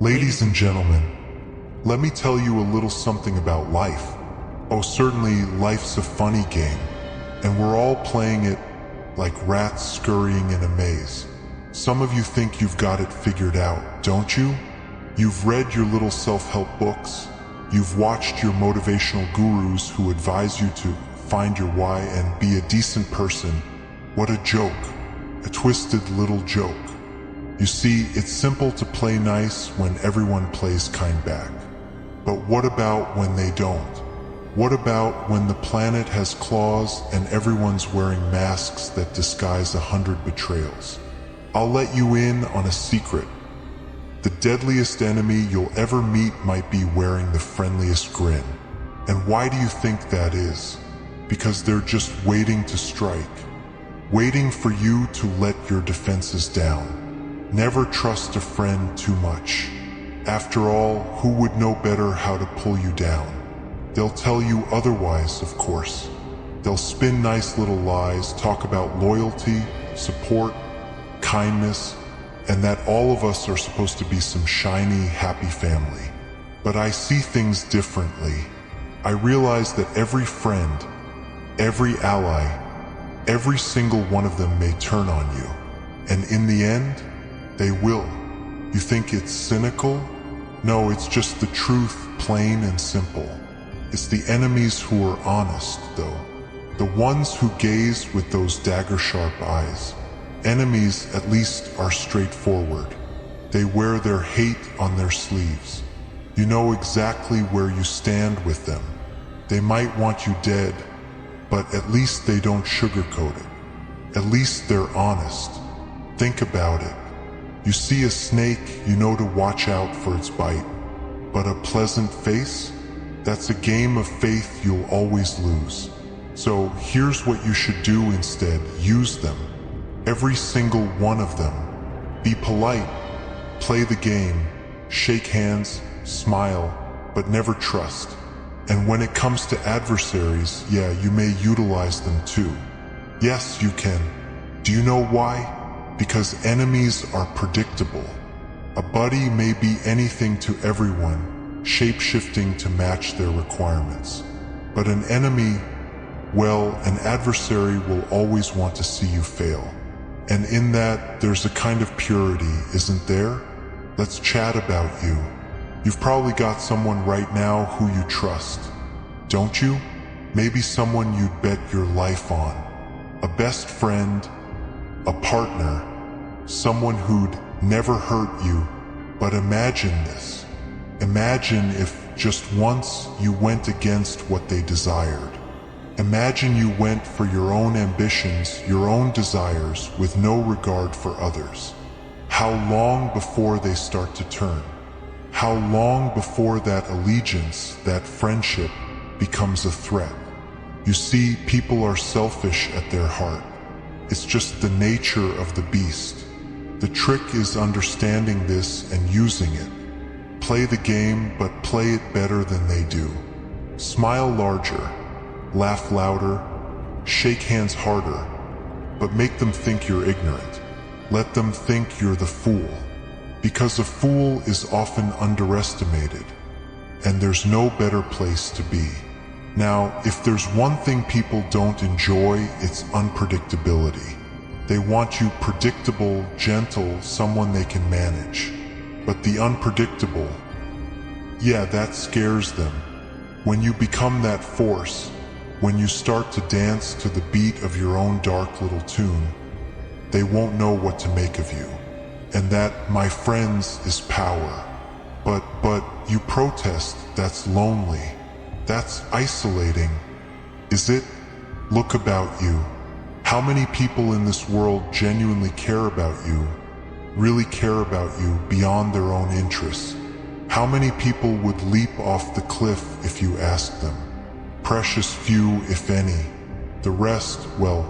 Ladies and gentlemen, let me tell you a little something about life. Oh, certainly life's a funny game, and we're all playing it like rats scurrying in a maze. Some of you think you've got it figured out, don't you? You've read your little self-help books. You've watched your motivational gurus who advise you to find your why and be a decent person. What a joke. A twisted little joke. You see, it's simple to play nice when everyone plays kind back. But what about when they don't? What about when the planet has claws and everyone's wearing masks that disguise 100 betrayals? I'll let you in on a secret. The deadliest enemy you'll ever meet might be wearing the friendliest grin. And why do you think that is? Because they're just waiting to strike. Waiting for you to let your defenses down. Never trust a friend too much. After all, who would know better how to pull you down? They'll tell you otherwise, of course. They'll spin nice little lies, talk about loyalty, support, kindness, and that all of us are supposed to be some shiny, happy family. But I see things differently. I realize that every friend, every ally, every single one of them may turn on you. And in the end, they will. You think it's cynical? No, it's just the truth, plain and simple. It's the enemies who are honest, though. The ones who gaze with those dagger-sharp eyes. Enemies, at least, are straightforward. They wear their hate on their sleeves. You know exactly where you stand with them. They might want you dead, but at least they don't sugarcoat it. At least they're honest. Think about it. You see a snake, you know to watch out for its bite. But a pleasant face? That's a game of faith you'll always lose. So here's what you should do instead. Use them. Every single one of them. Be polite. Play the game. Shake hands. Smile. But never trust. And when it comes to adversaries, yeah, you may utilize them too. Yes, you can. Do you know why? Because enemies are predictable. A buddy may be anything to everyone, shape-shifting to match their requirements. But an enemy, well, an adversary will always want to see you fail. And in that, there's a kind of purity, isn't there? Let's chat about you. You've probably got someone right now who you trust, don't you? Maybe someone you'd bet your life on. A best friend, a partner, someone who'd never hurt you. But imagine this. Imagine if just once you went against what they desired. Imagine you went for your own ambitions, your own desires, with no regard for others. How long before they start to turn? How long before that allegiance, that friendship, becomes a threat? You see, people are selfish at their heart. It's just the nature of the beast. The trick is understanding this and using it. Play the game, but play it better than they do. Smile larger, laugh louder, shake hands harder, but make them think you're ignorant. Let them think you're the fool. Because a fool is often underestimated, and there's no better place to be. Now, if there's one thing people don't enjoy, it's unpredictability. They want you predictable, gentle, someone they can manage. But the unpredictable, yeah, that scares them. When you become that force, when you start to dance to the beat of your own dark little tune, they won't know what to make of you. And that, my friends, is power. But you protest, that's lonely. That's isolating. Is it? Look about you. How many people in this world genuinely care about you, really care about you beyond their own interests? How many people would leap off the cliff if you asked them? Precious few, if any. The rest, well,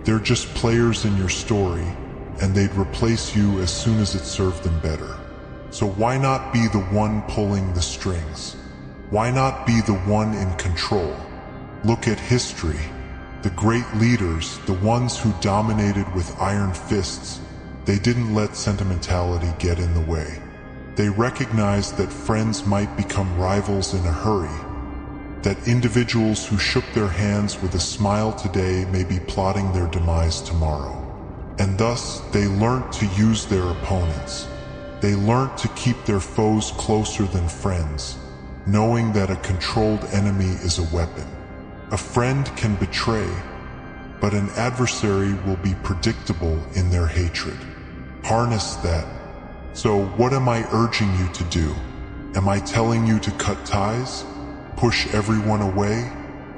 they're just players in your story, and they'd replace you as soon as it served them better. So why not be the one pulling the strings? Why not be the one in control? Look at history. The great leaders, the ones who dominated with iron fists, they didn't let sentimentality get in the way. They recognize that friends might become rivals in a hurry, that individuals who shook their hands with a smile today may be plotting their demise tomorrow. And thus, they learnt to use their opponents. They learnt to keep their foes closer than friends, knowing that a controlled enemy is a weapon. A friend can betray, but an adversary will be predictable in their hatred. Harness that. So what am I urging you to do? Am I telling you to cut ties? Push everyone away?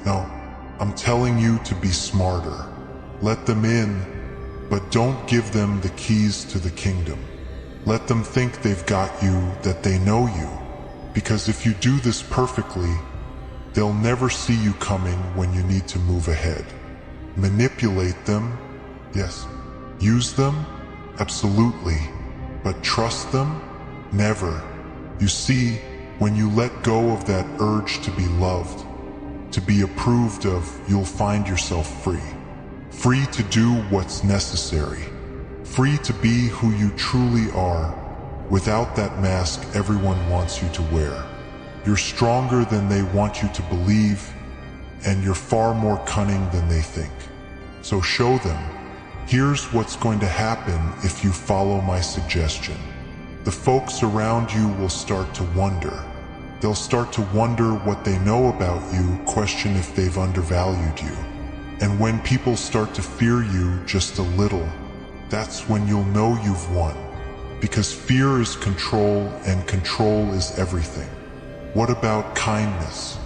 No, I'm telling you to be smarter. Let them in, but don't give them the keys to the kingdom. Let them think they've got you, that they know you. Because if you do this perfectly, they'll never see you coming when you need to move ahead. Manipulate them, yes. Use them, absolutely. But trust them? Never. You see, when you let go of that urge to be loved, to be approved of, you'll find yourself free. Free to do what's necessary. Free to be who you truly are, without that mask everyone wants you to wear. You're stronger than they want you to believe, and you're far more cunning than they think. So show them. Here's what's going to happen if you follow my suggestion. The folks around you will start to wonder. They'll start to wonder what they know about you, question if they've undervalued you. And when people start to fear you just a little, that's when you'll know you've won. Because fear is control, and control is everything. What about kindness?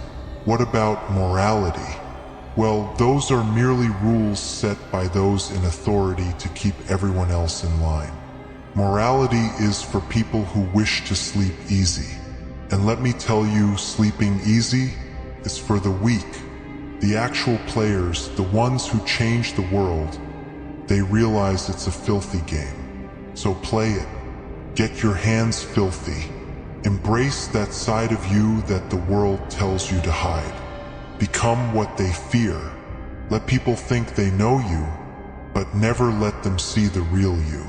What about morality? Well, those are merely rules set by those in authority to keep everyone else in line. Morality is for people who wish to sleep easy. And let me tell you, sleeping easy is for the weak. The actual players, the ones who change the world, they realize it's a filthy game. So play it. Get your hands filthy. Embrace that side of you that the world tells you to hide. Become what they fear. Let people think they know you, but never let them see the real you.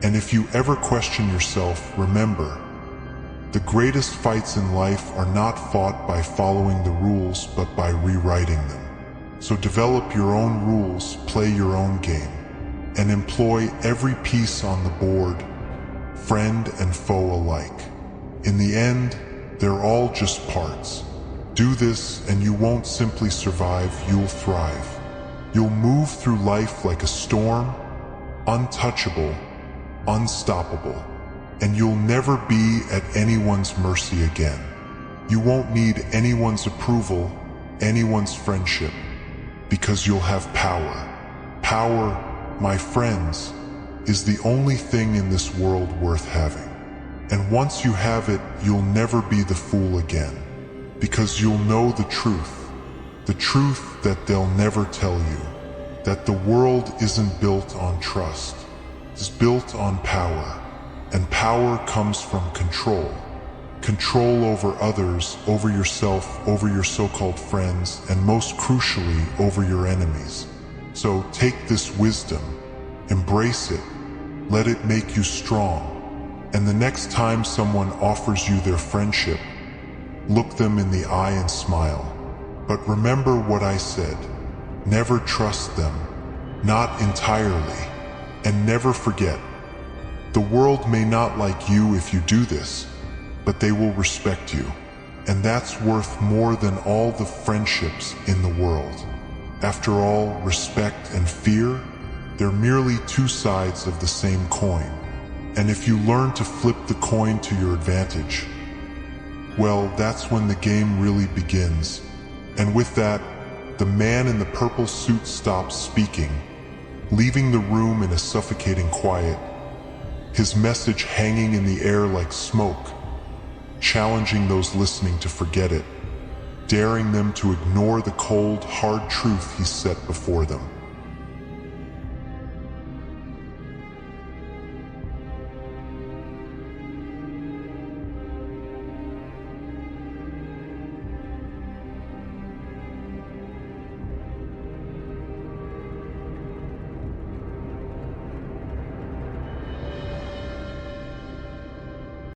And if you ever question yourself, remember, the greatest fights in life are not fought by following the rules, but by rewriting them. So develop your own rules, play your own game, and employ every piece on the board, friend and foe alike. In the end, they're all just parts. Do this and you won't simply survive, you'll thrive. You'll move through life like a storm, untouchable, unstoppable, and you'll never be at anyone's mercy again. You won't need anyone's approval, anyone's friendship, because you'll have power. Power, my friends, is the only thing in this world worth having. And once you have it, you'll never be the fool again. Because you'll know the truth that they'll never tell you, that the world isn't built on trust, it's built on power, and power comes from control. Control over others, over yourself, over your so-called friends, and most crucially, over your enemies. So take this wisdom, embrace it, let it make you strong, and the next time someone offers you their friendship, look them in the eye and smile. But remember what I said. Never trust them. Not entirely. And never forget. The world may not like you if you do this, but they will respect you. And that's worth more than all the friendships in the world. After all, respect and fear, they're merely two sides of the same coin. And if you learn to flip the coin to your advantage, well, that's when the game really begins. And with that, the man in the purple suit stops speaking, leaving the room in a suffocating quiet, his message hanging in the air like smoke, challenging those listening to forget it, daring them to ignore the cold, hard truth he set before them.